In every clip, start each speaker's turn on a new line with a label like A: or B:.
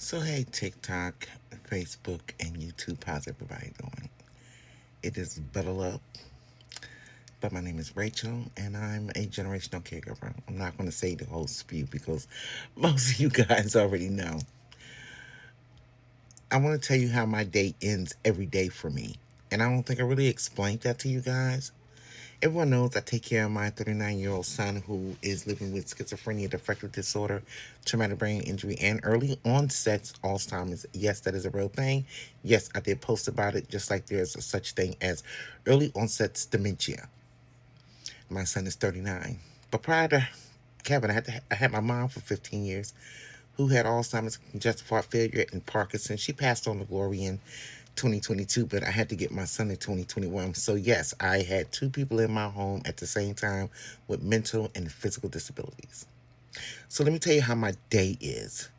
A: So hey TikTok, Facebook, and YouTube, how's everybody doing? It is Buddle Up, but my name is Rachel, and I'm a generational caregiver. I'm not going to say the whole spew because most of you guys already know. I want to tell you how my day ends every day for me, and I don't think I really explained that to you guys. Everyone knows I take care of my 39-year-old son who is living with schizophrenia, affective disorder, traumatic brain injury, and early onset Alzheimer's. Yes, that is a real thing. Yes, I did post about it, just like there's a such thing as early onset dementia. My son is 39. But prior to Kevin, I had my mom for 15 years who had Alzheimer's, congestive heart failure, and Parkinson's. She passed on to glory in 2022, but I had to get my son in 2021. So, yes, I had two people in my home at the same time with mental and physical disabilities. So, let me tell you how my day is.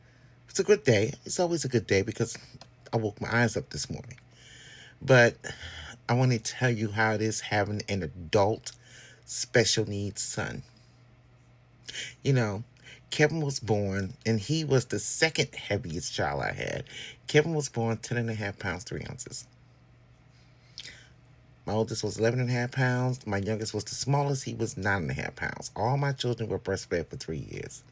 A: It's a good day. It's always a good day because I woke my eyes up this morning. But I want to tell you how it is having an adult special needs son. You know, Kevin was born, and he was the second heaviest child I had. Kevin was born 10 and a half pounds, 3 ounces. My oldest was 11 and a half pounds. My youngest was the smallest. He was 9.5 pounds. All my children were breastfed for 3 years.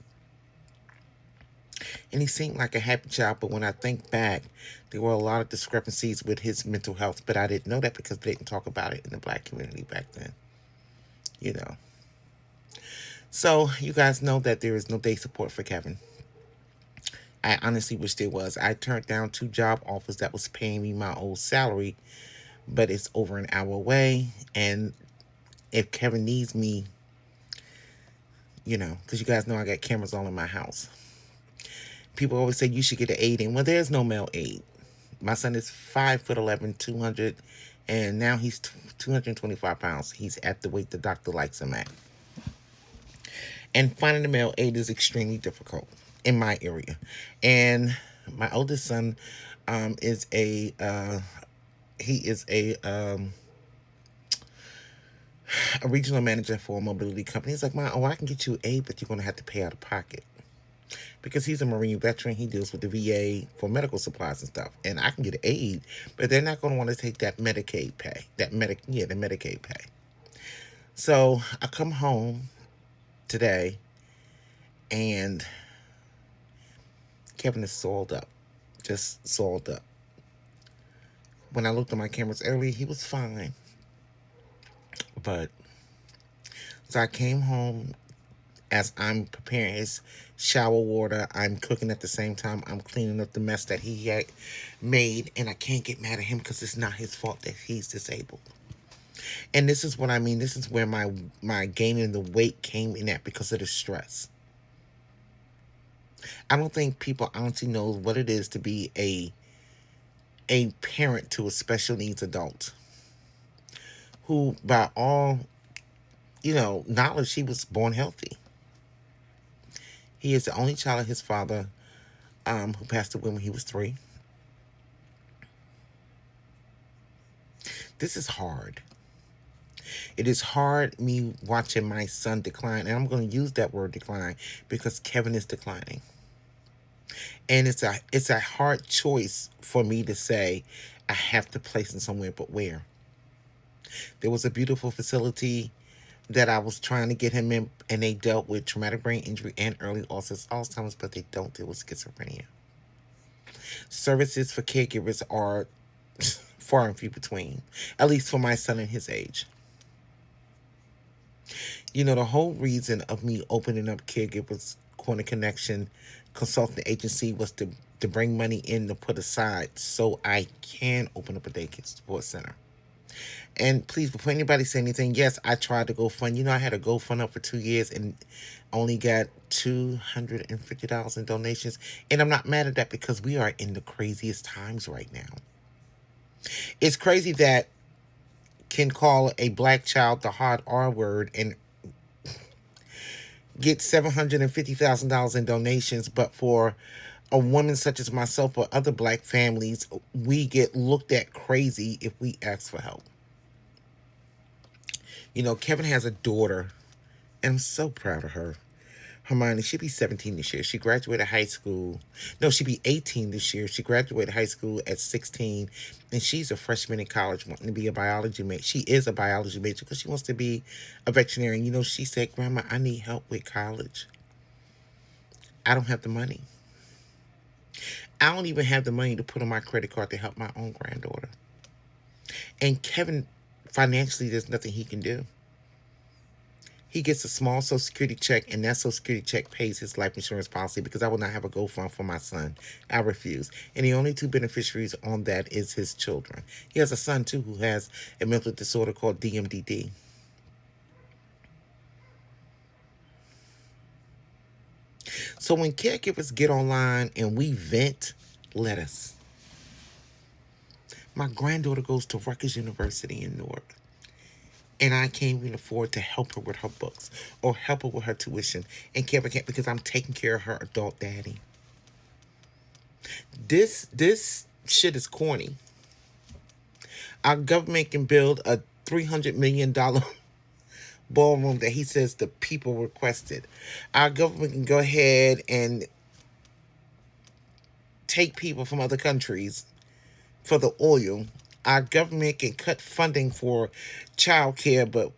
A: And he seemed like a happy child, but when I think back, there were a lot of discrepancies with his mental health. But I didn't know that because they didn't talk about it in the black community back then, you know. So, you guys know that there is no day support for Kevin. I honestly wish there was. I turned down two job offers that was paying me my old salary, but it's over an hour away. And if Kevin needs me, because you guys know I got cameras all in my house. People always say you should get an aide in. Well, there's no male aide. My son is 5'11", 200, and now he's 225 pounds. He's at the weight the doctor likes him at. And finding a male aide is extremely difficult in my area. And my oldest son is a regional manager for a mobility company. He's like, oh, I can get you an aide, but you're going to have to pay out of pocket. Because he's a Marine veteran, he deals with the VA for medical supplies and stuff. And I can get an aid, but they're not going to want to take that Medicaid pay. The Medicaid pay. So I come home today and Kevin is soiled up. Just soiled up. When I looked at my cameras earlier, he was fine. But so I came home as I'm preparing his shower water. I'm cooking at the same time. I'm cleaning up the mess that he had made, and I can't get mad at him because it's not his fault that he's disabled. And this is what I mean. This is where my gaining the weight came in at because of the stress. I don't think people honestly know what it is to be a parent to a special needs adult who, by all knowledge, he was born healthy. He is the only child of his father, who passed away when he was 3. This is hard. It is hard me watching my son decline, and I'm going to use that word decline because Kevin is declining. And it's a hard choice for me to say I have to place him somewhere, but where? There was a beautiful facility that I was trying to get him in, and they dealt with traumatic brain injury and early Alzheimer's, but they don't deal with schizophrenia. Services for caregivers are far and few between, at least for my son and his age. The whole reason of me opening up Caregivers Corner Connection consulting agency was to bring money in to put aside so I can open up a daycare support center. And please, before anybody say anything, yes, I tried to GoFund. I had a GoFund up for 2 years and only got $250 in donations. And I'm not mad at that because we are in the craziest times right now. It's crazy that can call a black child the hard R word and get $750,000 in donations, but for a woman such as myself or other black families, we get looked at crazy if we ask for help. Kevin has a daughter, and I'm so proud of her. Hermione, she'll be 17 this year. She graduated high school. No, she'll be 18 this year. She graduated high school at 16, and she's a freshman in college wanting to be a biology major. She is a biology major because she wants to be a veterinarian. You know, she said, Grandma, I need help with college. I don't have the money. I don't even have the money to put on my credit card to help my own granddaughter. And Kevin, financially, there's nothing he can do. He gets a small Social Security check, and that Social Security check pays his life insurance policy because I will not have a GoFund for my son. I refuse. And the only two beneficiaries on that is his children. He has a son, too, who has a mental disorder called DMDD. So when caregivers get online and we vent, let us. My granddaughter goes to Rutgers University in Newark, and I can't even afford to help her with her books or help her with her tuition and care because I'm taking care of her adult daddy. This shit is corny. Our government can build a $300 million ballroom that he says the people requested. Our government can go ahead and take people from other countries for the oil. Our government can cut funding for childcare, but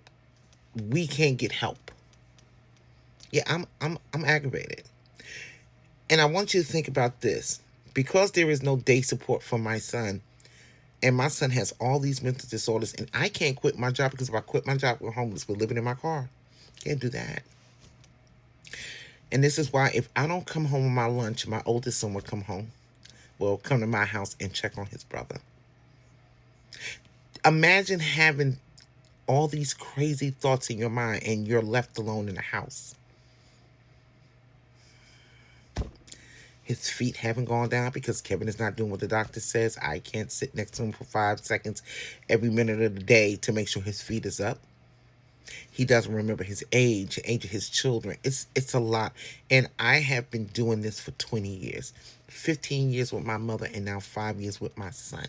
A: we can't get help. Yeah, I'm aggravated. And I want you to think about this. Because there is no day support for my son, and my son has all these mental disorders, and I can't quit my job because if I quit my job, we're homeless. We're living in my car. Can't do that. And this is why if I don't come home with my lunch, my oldest son will come home. Will come to my house and check on his brother. Imagine having all these crazy thoughts in your mind and you're left alone in the house. His feet haven't gone down because Kevin is not doing what the doctor says. I can't sit next to him for 5 seconds every minute of the day to make sure his feet is up. He doesn't remember his age of his children. It's a lot. And I have been doing this for 20 years. 15 years with my mother and now 5 years with my son.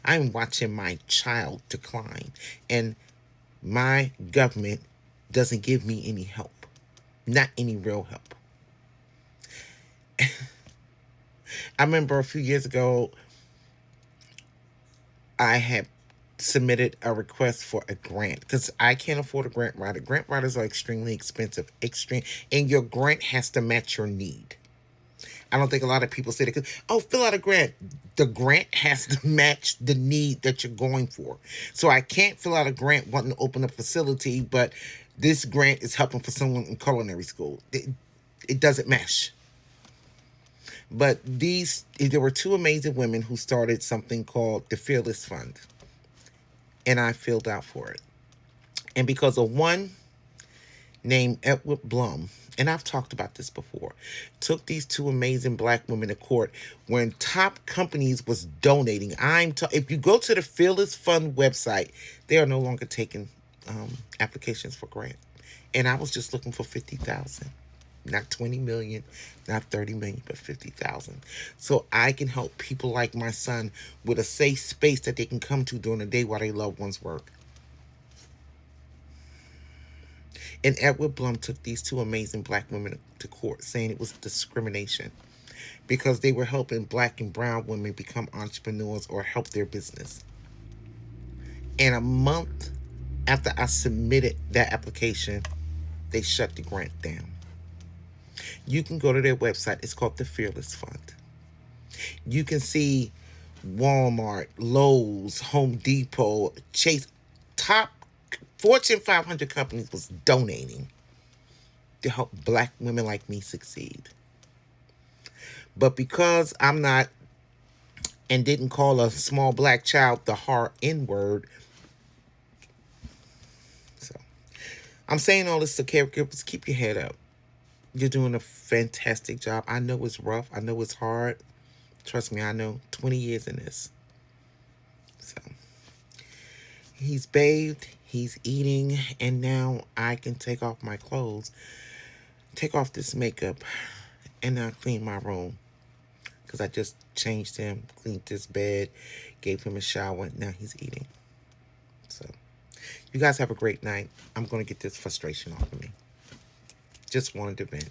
A: I'm watching my child decline. And my government doesn't give me any help. Not any real help. I remember a few years ago, I had submitted a request for a grant because I can't afford a grant writer. Grant writers are extremely expensive, and your grant has to match your need. I don't think a lot of people say that because, oh, fill out a grant. The grant has to match the need that you're going for. So I can't fill out a grant wanting to open a facility, but this grant is helping for someone in culinary school. It doesn't mesh. But there were two amazing women who started something called the Fearless Fund. And I filled out for it. And because of one named Edward Blum, and I've talked about this before, took these two amazing black women to court when top companies was donating. If you go to the Fearless Fund website, they are no longer taking applications for grant. And I was just looking for 50,000. Not 20 million, not 30 million, but 50,000. So I can help people like my son with a safe space that they can come to during the day while their loved ones work. And Edward Blum took these two amazing black women to court saying it was discrimination because they were helping black and brown women become entrepreneurs or help their business. And a month after I submitted that application, they shut the grant down. You can go to their website. It's called the Fearless Fund. You can see Walmart, Lowe's, Home Depot, Chase, top Fortune 500 companies was donating to help black women like me succeed. But because I'm not and didn't call a small black child the hard N-word, so I'm saying all this to caregivers, keep your head up. You're doing a fantastic job. I know it's rough. I know it's hard. Trust me, I know. 20 years in this. So he's bathed, he's eating, and now I can take off my clothes, take off this makeup, and now clean my room. Because I just changed him, cleaned his bed, gave him a shower. Now he's eating. So you guys have a great night. I'm going to get this frustration off of me. Just wanted to vent.